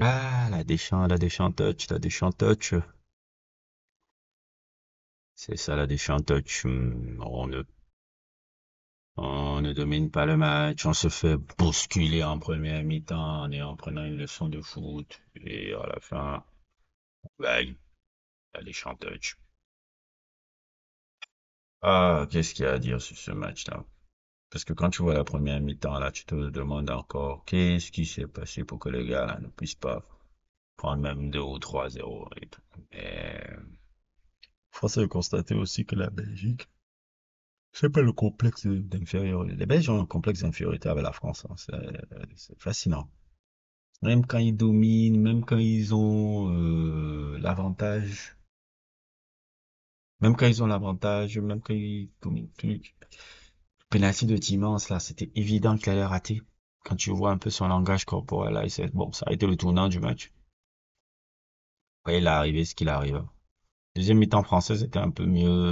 Ah, la Deschamps touch. C'est ça, la Deschamps touch. On ne domine pas le match, on se fait bousculer en première mi-temps et en prenant une leçon de foot. Et à la fin, on gagne, la Deschamps touch. Ah, qu'est-ce qu'il y a à dire sur ce match-là? Parce que quand tu vois la première mi-temps, là, tu te demandes encore qu'est-ce qui s'est passé pour que les gars, là, ne puissent pas prendre même 2 ou 3-0 et tout. Mais, force est de constater aussi que la Belgique, c'est pas le complexe d'infériorité. Les Belges ont un complexe d'infériorité avec la France, hein. C'est fascinant. Même quand ils dominent, même quand ils ont l'avantage, même quand ils dominent. Penalty de Timance, là, c'était évident qu'il allait rater. Quand tu vois un peu son langage corporel, là, bon, ça a été le tournant du match. Ouais, il est arrivé ce qu'il arrive. Deuxième mi-temps française était un peu mieux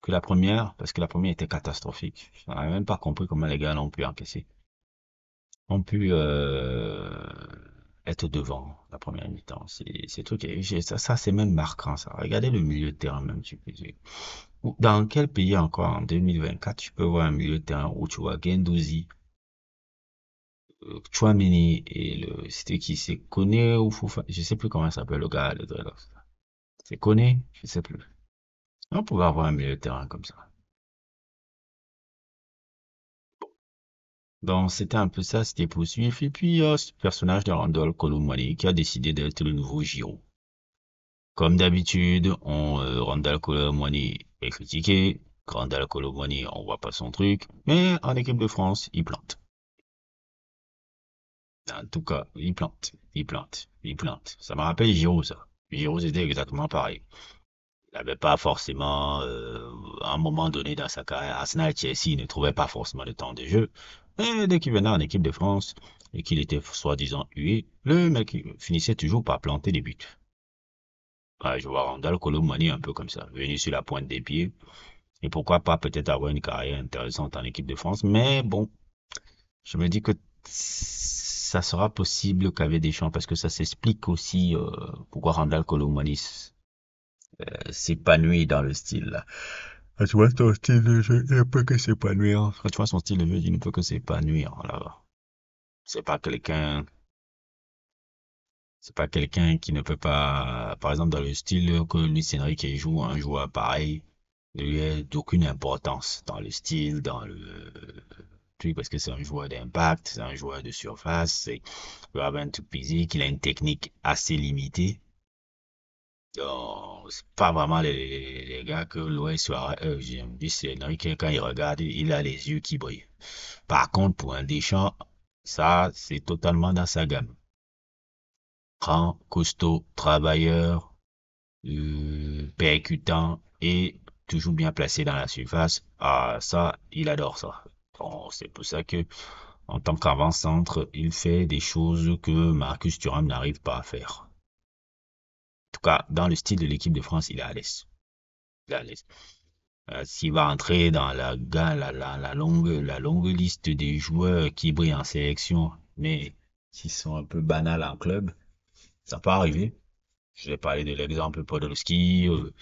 que la première, parce que la première était catastrophique. Je n'avais même pas compris comment les gars l'ont pu encaisser. Ont pu être devant la première mi-temps. C'est truc, ça c'est même marquant, ça. Regardez le milieu de terrain même, tu peux dire. Dans quel pays encore en 2024 tu peux voir un milieu de terrain où tu vois Guendouzi, Tchouaméni et c'était qui, c'est Koné ou Foufa, je sais plus comment ça s'appelle le gars, le Dreadlocks. C'est Koné, je sais plus. On pouvait avoir un milieu de terrain comme ça. Donc c'était un peu ça, c'était poursuivre. Et puis ce personnage de Randall Colomwani qui a décidé d'être le nouveau Giro. Comme d'habitude, Randall Colomwani est critiqué. Randall Colomwani, on voit pas son truc. Mais en équipe de France, il plante. En tout cas, il plante. Ça me rappelle Giroud, ça. Giroud, c'était exactement pareil. Il n'avait pas forcément, à un moment donné dans sa carrière, Arsenal, Chelsea, il ne trouvait pas forcément de temps de jeu. Et dès qu'il venait en équipe de France et qu'il était soi-disant hué, le mec il finissait toujours par planter des buts. Ouais, je vois Randall Colomani un peu comme ça, venu sur la pointe des pieds. Et pourquoi pas peut-être avoir une carrière intéressante en équipe de France. Mais bon, je me dis que ça sera possible qu'avec Deschamps, parce que ça s'explique aussi pourquoi Randall Colomani s'épanouit dans le style là. Quand tu vois son style de jeu, il ne peut que s'épanouir. Quand tu vois son style de jeu, il ne peut que s'épanouir. Là. C'est pas quelqu'un, c'est pas quelqu'un qui ne peut pas, par exemple, dans le style que Luis Enrique joue, un joueur pareil, ne lui est d'aucune importance dans le style, dans le truc, parce que c'est un joueur d'impact, c'est un joueur de surface, c'est un tout physique, il a une technique assez limitée. Donc, c'est pas vraiment les gars que Luis Suarez, Luis Enrique, quand il regarde, il a les yeux qui brillent. Par contre, pour un Deschamps, ça, c'est totalement dans sa gamme. Grand, costaud, travailleur, percutant et toujours bien placé dans la surface. Ah, ça, il adore ça. Bon, c'est pour ça que, en tant qu'avant-centre, il fait des choses que Marcus Thuram n'arrive pas à faire. En tout cas, dans le style de l'équipe de France, il est à l'aise. Il est à l'aise. S'il va entrer dans la longue liste des joueurs qui brillent en sélection, mais qui sont un peu banals en club, ça peut arriver. Je vais parler de l'exemple Podolski. Il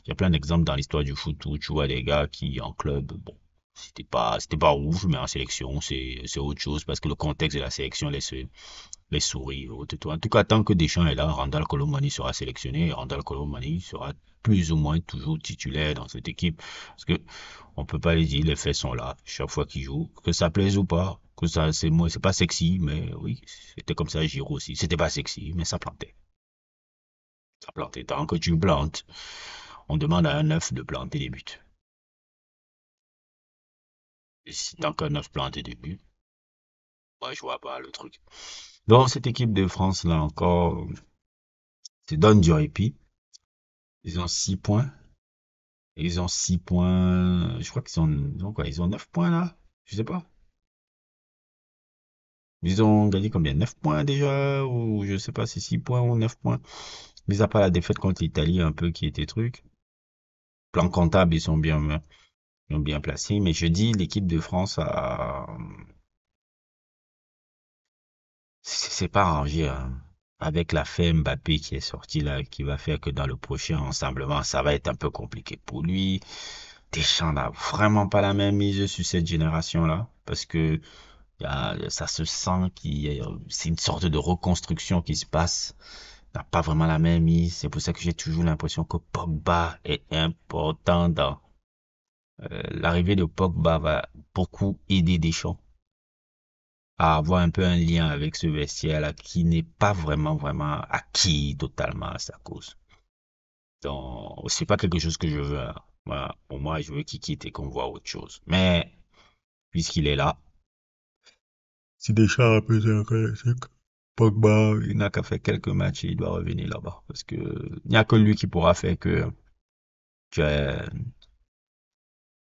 y a plein d'exemples dans l'histoire du foot où tu vois des gars qui, en club, bon, c'était pas rouge, mais en sélection, c'est autre chose parce que le contexte de la sélection les souris. En tout cas, tant que Deschamps est là, Randall Colomani sera sélectionné et Randall Colomani sera plus ou moins toujours titulaire dans cette équipe. Parce que on peut pas les dire, les faits sont là, chaque fois qu'il joue, que ça plaise ou pas, que ça, c'est pas sexy, mais oui, c'était comme ça, Giroud aussi. C'était pas sexy, mais ça plantait. Ça plantait. Tant que tu plantes, on demande à un neuf de planter des buts. Et si tant qu'un neuf plante des buts, moi, je vois pas le truc. Donc, cette équipe de France, là encore, se donne du répit. Ils ont 6 points. Ils ont 6 points. Je crois ils ont quoi? Ils ont 9 points là? Je sais pas. Ils ont gagné combien? 9 points déjà? Ou je sais pas si 6 points ou 9 points. Mis à part la défaite contre l'Italie un peu qui était truc. Plan comptable, ils sont bien placés. Mais je dis l'équipe de France c'est pas arrangé, hein. Avec l'affaire Mbappé qui est sortie là, qui va faire que dans le prochain rassemblement, ça va être un peu compliqué pour lui. Deschamps n'a vraiment pas la même mise sur cette génération-là, parce que ça se sent c'est une sorte de reconstruction qui se passe. N'a pas vraiment la même mise. C'est pour ça que j'ai toujours l'impression que Pogba est important dans l'arrivée de Pogba va beaucoup aider Deschamps à avoir un peu un lien avec ce vestiaire-là qui n'est pas vraiment acquis totalement à sa cause. Donc, c'est pas quelque chose que je veux, hein. Voilà. Pour moi, je veux qu'il quitte et qu'on voit autre chose. Mais, puisqu'il est là, si Deschamps a plus un classique, Pogba, il n'a qu'à faire quelques matchs et il doit revenir là-bas. Parce que il n'y a que lui qui pourra faire que tu as,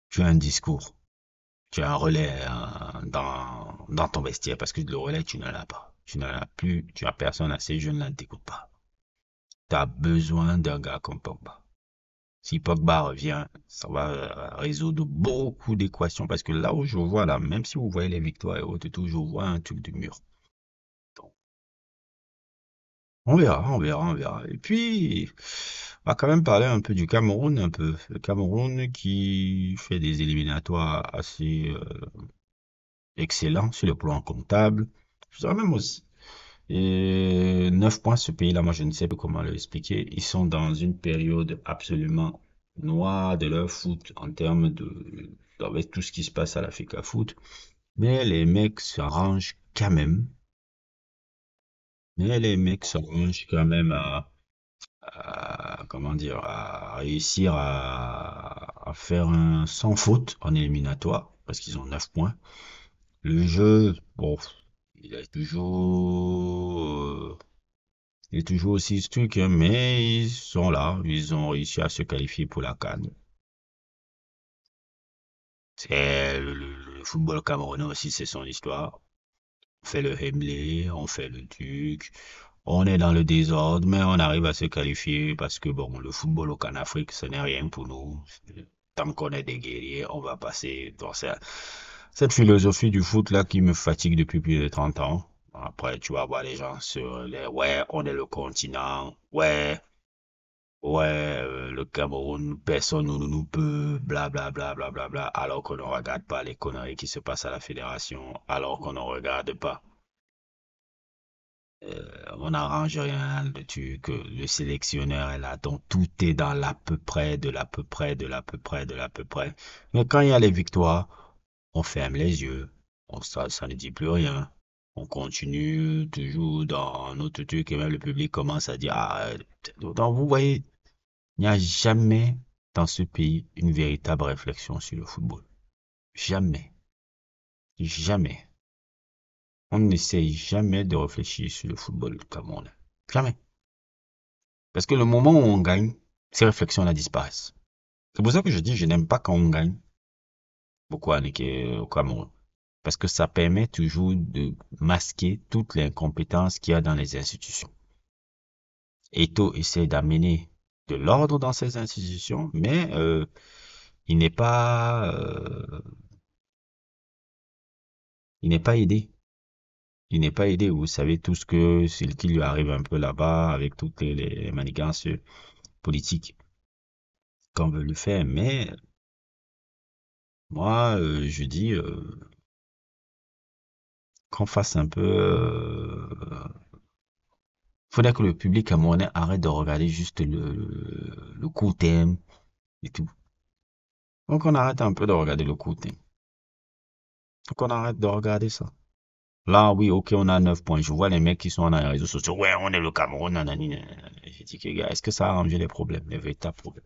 tu as un discours, tu as un relais dans ton vestiaire. Parce que le relais, tu ne l'as pas. Tu n'en as plus, tu as personne assez jeune là, ne t'écoute pas. Tu as besoin d'un gars comme Pogba. Si Pogba revient, ça va résoudre beaucoup d'équations. Parce que là où je vois, là, même si vous voyez les victoires et autres, tout, je vois un truc de mur. Donc, on verra. Et puis, on va quand même parler un peu du Cameroun, un peu. Le Cameroun qui fait des éliminatoires assez excellents sur le plan comptable. Je dirais même aussi. Et 9 points, ce pays-là, moi, je ne sais pas comment le expliquer. Ils sont dans une période absolument noire de leur foot en termes avec tout ce qui se passe à l'Africa Foot. Mais les mecs s'arrangent quand même. Mais les mecs s'arrangent quand même comment dire, à réussir à faire un sans faute en éliminatoire, parce qu'ils ont 9 points. Le jeu, bon, il est toujours, il est toujours aussi strict, hein, mais ils sont là, ils ont réussi à se qualifier pour la CAN. C'est le football camerounais aussi, c'est son histoire. On fait le Hemley, on fait le Duc, on est dans le désordre, mais on arrive à se qualifier parce que bon, le football au Canafrique, ce n'est rien pour nous. Tant qu'on est des guerriers, on va passer dans cette philosophie du foot là qui me fatigue depuis plus de 30 ans. Après, tu vas voir les gens sur ouais, on est le continent, ouais, le Cameroun, personne nous peut, bla bla bla bla bla bla, alors qu'on ne regarde pas les conneries qui se passent à la fédération, alors qu'on ne regarde pas. On n'arrange rien, que le sélectionneur est là, donc tout est dans l'à peu près, de l'à peu près, de l'à peu près, de l'à peu près. Mais quand il y a les victoires, on ferme les yeux, ça ne dit plus rien. On continue toujours dans notre truc et même le public commence à dire, donc vous voyez, il n'y a jamais dans ce pays une véritable réflexion sur le football. Jamais. Jamais. On n'essaye jamais de réfléchir sur le football comme on est. Jamais. Parce que le moment où on gagne, ces réflexions-là disparaissent. C'est pour ça que je dis, je n'aime pas quand on gagne beaucoup au Cameroun. Parce que ça permet toujours de masquer toute l'incompétence qu'il y a dans les institutions. Eto essaie d'amener de l'ordre dans ces institutions, mais il n'est pas, euh, il n'est pas aidé. Il n'est pas aidé. Vous savez tout ce qui lui arrive un peu là-bas avec toutes les manigances politiques qu'on veut lui faire. Mais moi, je dis qu'on fasse un peu. Faudrait que le public camerounais arrête de regarder juste le court terme et tout. Donc on arrête un peu de regarder le court terme. Donc on arrête de regarder ça. Là, oui, ok, on a 9 points. Je vois les mecs qui sont dans les réseaux sociaux. Ouais, on est le Cameroun, nanani, nanana. J'ai dit que, gars, est-ce que ça a arrangé les problèmes, les véritables problèmes?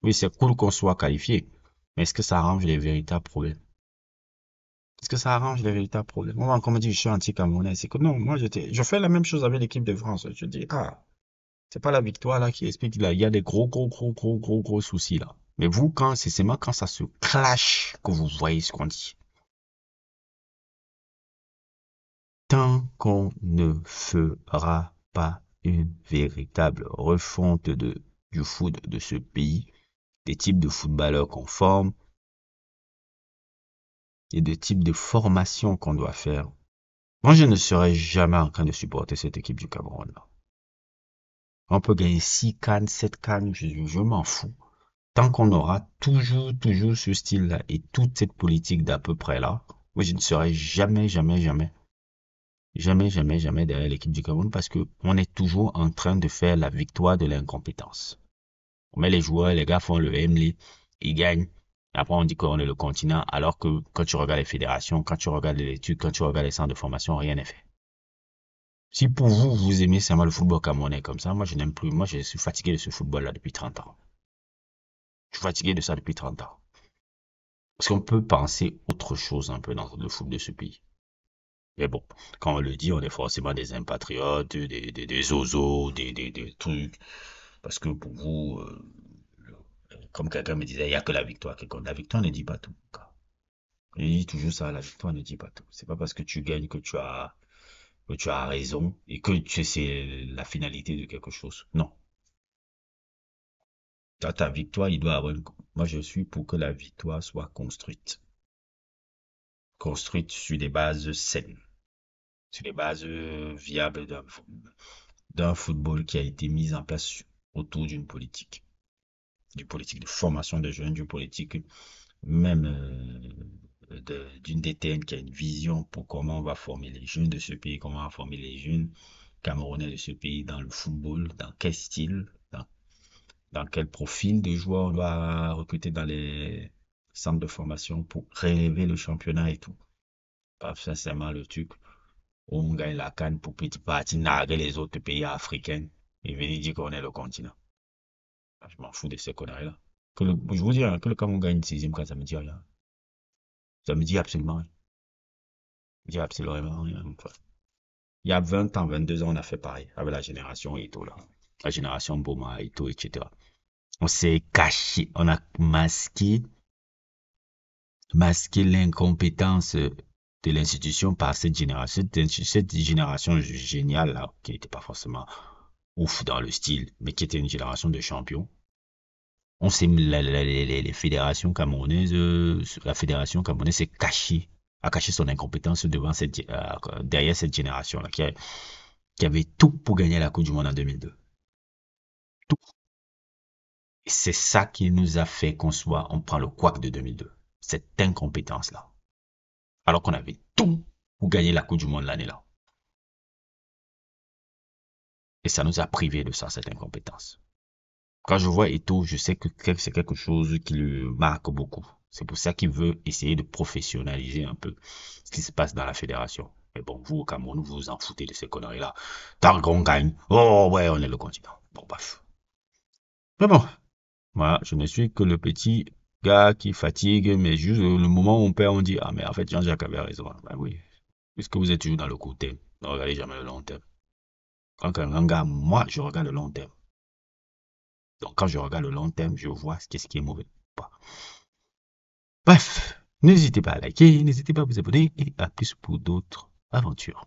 Oui, c'est cool qu'on soit qualifié, mais est-ce que ça arrange les véritables problèmes? Est-ce que ça arrange les véritables problèmes? On va encore me dire que je suis anti-camerounais. C'est que non, moi, je fais la même chose avec l'équipe de France. Je dis, c'est pas la victoire là qui explique là. Il y a des gros soucis là. Mais vous, c'est seulement quand ça se clash que vous voyez ce qu'on dit. Tant qu'on ne fera pas une véritable refonte du foot de ce pays, des types de footballeurs qu'on forme et des types de formations qu'on doit faire, Moi, je ne serai jamais en train de supporter cette équipe du Cameroun, là. On peut gagner 6 cannes, 7 cannes, je m'en fous. Tant qu'on aura toujours ce style-là et toute cette politique d'à peu près là, moi, je ne serai jamais derrière l'équipe du Cameroun parce que on est toujours en train de faire la victoire de l'incompétence. On met les joueurs, les gars font le MLE, ils gagnent. Après, on dit qu'on est le continent, alors que quand tu regardes les fédérations, quand tu regardes les études, quand tu regardes les centres de formation, rien n'est fait. Si pour vous, vous aimez seulement le football camerounais comme ça, moi je n'aime plus. Moi je suis fatigué de ce football-là depuis 30 ans. Je suis fatigué de ça depuis 30 ans. Parce qu'on peut penser autre chose un peu dans le foot de ce pays. Mais bon, quand on le dit, on est forcément des impatriotes, des zozos, des trucs. Parce que pour vous, comme quelqu'un me disait, il n'y a que la victoire qui compte. La victoire ne dit pas tout. Je dis toujours ça, la victoire ne dit pas tout. C'est pas parce que tu gagnes que tu as raison et que tu c'est la finalité de quelque chose. Non. Dans ta victoire, il doit avoir Moi, je suis pour que la victoire soit construite. Construite sur des bases saines, sur des bases viables d'un football qui a été mis en place autour d'une politique de formation des jeunes, d'une politique même d'une DTN qui a une vision pour comment on va former les jeunes de ce pays, comment on va former les jeunes Camerounais de ce pays dans le football, dans quel style, dans quel profil de joueurs on doit recruter dans les centres de formation pour relever le championnat et tout. Pas sincèrement le truc où on gagne la canne pour petit parti narguer les autres pays africains et venir dire qu'on est le continent. Je m'en fous de ces conneries-là. Je vous dis, hein, que le Cameroun gagne une sixième canne, ça me dit rien. Ça me dit absolument rien. Ça me dit absolument rien. Il y a 20 ans, 22 ans, on a fait pareil avec la génération Ito, là. La génération Boma, Ito, etc. On s'est caché, on a masqué l'incompétence de l'institution par cette génération, cette génération géniale là, qui n'était pas forcément ouf dans le style, mais qui était une génération de champions. On s'est les fédérations camerounaises, la fédération camerounaise s'est cachée, a caché son incompétence derrière cette génération là, qui avait tout pour gagner la Coupe du Monde en 2002. Tout. Et c'est ça qui nous a fait on prend le couac de 2002. Cette incompétence là. Alors qu'on avait tout pour gagner la Coupe du Monde l'année là. Et ça nous a privés de ça, cette incompétence. Quand je vois Eto'o, je sais que c'est quelque chose qui le marque beaucoup. C'est pour ça qu'il veut essayer de professionnaliser un peu ce qui se passe dans la fédération. Mais bon, vous, au Cameroun, vous vous en foutez de ces conneries-là. Tant qu'on gagne, oh ouais, on est le continent. Bon, bref. Mais bon, moi, je ne suis que le petit gars qui fatigue, mais juste le moment où on perd, on dit, ah, mais en fait, Jean-Jacques avait raison. Ben oui, puisque vous êtes toujours dans le court terme, ne regardez jamais le long terme. Quand un gars, moi, je regarde le long terme. Donc, quand je regarde le long terme, je vois qu'est-ce qui est mauvais. Pas. Bref, n'hésitez pas à liker, n'hésitez pas à vous abonner et à plus pour d'autres aventures.